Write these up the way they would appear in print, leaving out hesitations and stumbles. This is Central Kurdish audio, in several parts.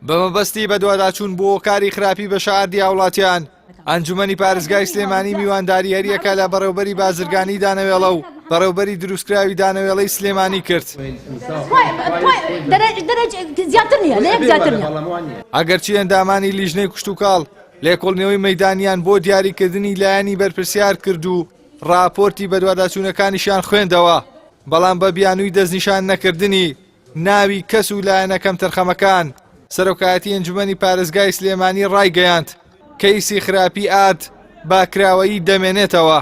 بەمەبەستی بەدواداچوون بۆ کاری خراپی بە شاردی هاوڵاتیان ئەنجومەنی پارێزگای سلێمانی میوانداری هەریەکە لە بەڕێوەبەری بازرگانی دانەوێڵە و بەڕێوەبەری دروستکراوی دانەوێڵەی سلێمانی کرد. ئەگەرچی ئەندامانی لیژنەی کوشتوکاڵ لێکۆڵنەوەی مەیدانیان بۆ دیاریکردنی لایەنی بەرپرسیار کرد و راپۆرتی بەدواداچوونەکانیشیان خوێندەوە، بەڵام بە بیانووی دەستنیشان نەکردنی ناوی کەس و لایەنەکەم تەرخەمەکان سەرۆکایەتی ئەنجومەنی پارێزگای سلێمانی ڕایگەیاند کەیسی خراپی ئارد باکراوەیی دەمێنێتەوە.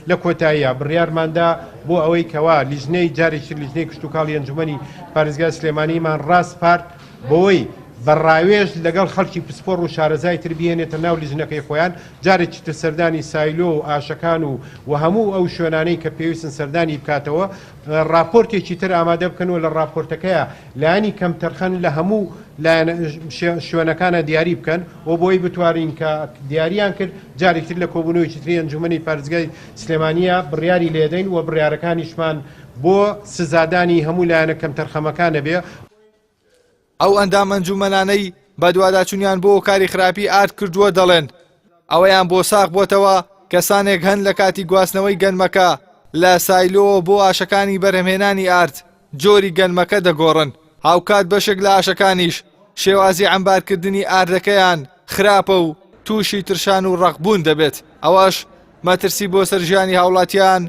لە کۆتاییە بڕیارماندا بۆ ئەوەی کەوا لیژنەی جارێکی لیژنەی کشتتوکاڵی ئەنجومەنی پارێزگای سلێمانیمان ڕاست پارت بۆی بەڕاوێژ لەگەڵ خەڵکی پسپۆڕ و شارەزای تر بهێنێتە ناو لیژنەکەی خۆیان، جارێکی تر سەردانی سایلۆ و ئاشەکان و هەموو ئەو شوێنانەی کە پێویستن سەردانی بکاتەوە، راپۆرتێکی تر ئامادە بکەنەوە لە راپۆرتەکەیە لایەنی کەم تەرخەن لە هەموو شوێنەکانە دیاری بکەن و بۆی بتوارین کە دیاریان کرد جارێکتر لە کۆبوونەوەیکی تری ئەنجومەنی پارێزگای سلێمانیە بڕیاری لێدەین و بڕیارەکانیشمان بۆ سزادانی هەموو لایەنە کەم تەرخەمەکانە بێ. ئەو ئەندام ئەنجومەنانەی بەدواداچوونیان بۆ کاری خراپی ئارد کردووە دەڵێن ئەوەیان بۆ ساغ بۆتەوە کەسانێک هەن لە کاتی گواستنەوەی گەنمەکە لە سایلۆ بۆ ئاشەکانی بەرهەمهێنانی ئارد جۆری گەنمەکە دەگۆڕن، هاوکات بەشێک لە ئاشەکانیش شێوازی عەمبارکردنی ئاردەکەیان خراپە و تووشی ترشان و ڕەقبوون دەبێت، ئەوەش مەترسی بۆ سەرژیانی هاوڵاتیان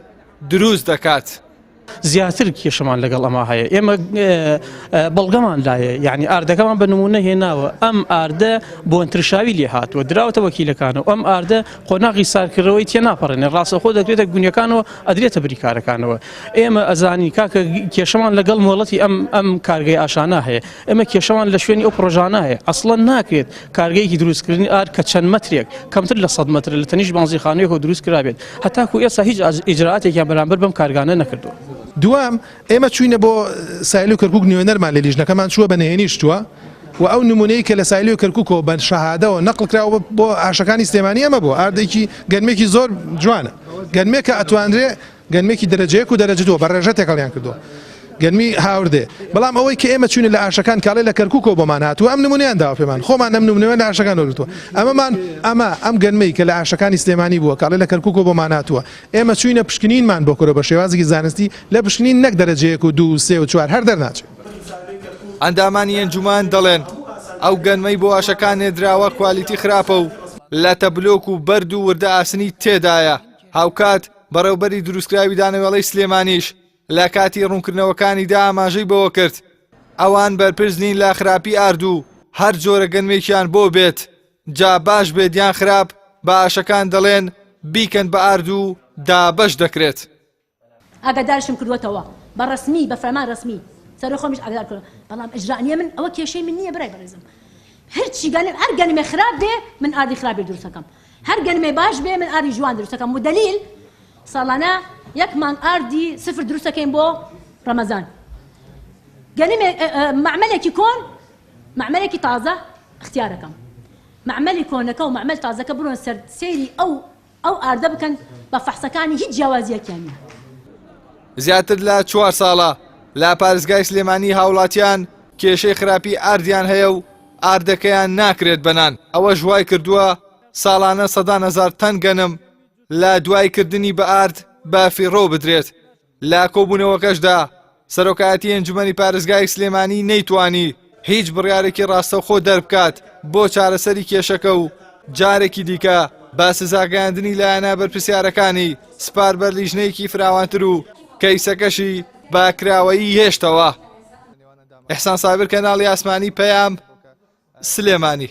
دروست دەکات. زیاتر کێشەمان لەگەڵ ئەمە هەیە، ئێمە بەڵگەمان لایە، یعنی ئاردەکەمان بە نمونە هێناوە، ئەم ئاردە بۆ ترشاوی لێ هاتووە دراوەتە وەکیلەکانەوە، ئەم ئاردە قۆناغی سارکردەوەی تێ ناپەڕێنێ، ڕاستەخۆ دەکرێتە گونیەکانەوە ئەدرێتە بریکارەکانەوە. ئێمە ئەزانی کاکە کێشەمان لەگەڵ مۆڵەتی ئەم کارگەی ئاشانە هەیە، ئێمە کێشەمان لە شوێنی ئەو پرۆژانە هەیە، ئەسڵەن ناکرێت کارگەیەکی دروستکردنی ئارد کە چەند مەترێک کەمتر لە 100 مەتر لە تەنیش بانزیخانەیەکەوە دروست کرابێت، هەتاکو ئێستا هیچ ئیجرعاتێکیان بەرامبەر بەم کارگانە نەکردووە. دوام ئێمە چوینە بۆ سایلۆ کەرکووک نوێنەرمان لە لیژنەکەمان چووە بە نهێنیشتووە و ئەو نمونەی کە لە سایلۆ کەرکووکەوە بە شەهادەوە نەقڵ کراوە بۆ ئاشەکانی سلێمانی ئەمە بۆ ئاردێکی گەنمێکی زۆر جوانە، گەنمێکە ئەتوانرێ گەنمێکی دەرەجەیەک و دەرەجە دووە بە ڕێژە تێکەڵیان کردووە، گەنمی هاوردێ، بەڵام ئەوەی کە ئێمە چوینە لە ئاشەکان کاڵێ لە کەرکووکەوە بۆمان هاتووە ئەم نمونەیان داوە پێمان، خۆمان ئەم نمونەوە لە ئاشەکان وەرگرتووە، ئەم گەنمەی کە لە ئاشەکانی سلێمانی بووە کاڵێ لە کەرکووکەوە بۆمان هاتووە، ئێمە چوینە پشکنینمان بۆ کورە بە شێوازێکی زانستی لە پشکنین نەک دەرەجەیەک و 2 3 و 4 هەر دەرناچێت. ئەندامانی ئەنجومان دەڵێن ئەو گەنمەی بۆ ئاشەکان نێدراوە کوالیتی خراپە و لە تەبلۆک و بەرد و وردە ئاسنی تێدایە، هاوکات بەڕێوەبەری دروستکراوی دانەوێڵەی سلێمانیش لە کاتی ڕوونکردنەوەکانیدا ئاماژەی بەوە کرد ئەوان بەرپرس نین لە خراپی ئارد و هەر جۆرە گەنمێکیان بۆ بێت جا باش بێت یان خراپ بە ئاشەکان دەڵێن بیکەن بە ئارد و دابەش دەکرێت. ئاگادارشم کردوەتەوە بە ڕسمی بە فەرمان ڕسمی سەرۆی خۆمیش ئاگادار کردم، بەڵام ئەجرانیە من ئەوە کێشەی من نییە برای بەڕێزم، هەرچی گەنم هەر گەنمێ خراپ بێ من ئاردی خراپی دروستەکەم، هەر گەنمێ باش بێ من ئاردی جوان دروستەکەم و دلیل ساڵانە 1 مانگ ئاردی 0 دروستەکەین بۆ ڕەمەزان، گەنمێ معمەلێکی کۆن معمەلێکی تازە اختیارەکەم، معمەلی کۆنەکە و معمەل تازەکە بڕۆن سەر سەیری ئەو ئاردە بکەن بە فەحسەکانی هیچ جیاوازیەکیان نییە. زیاتر لە 4 ساڵە لە پارێزگای سلێمانی هاوڵاتیان کێشەی خراپی ئاردیان هەیە و ئاردەکەیان ناکرێت بەنان، ئەوە ژوای کردووە ساڵانە 100,000 تەن گەنم لە دوایکردنی بە ئارد بافیڕۆ بدرێت. لە کۆبوونەوەکەشدا سەرۆکایەتی ئەنجومەنی پارێزگای سلێمانی نەیتوانی هیچ بڕیارێکی ڕاستەوخۆ دەربکات بۆ چارەسەری کێشەکە و جارێکی دیکە با سزاگەاندنی لایەنە بەرپرسیارەکانی سپار بەر لیژنەیەکی فراوانتر و کەیسەکەشی باکراوەیی هێشتەوە. ئیحسان سابر، کەناڵی ئاسمانی، پەیام، سلێمانی.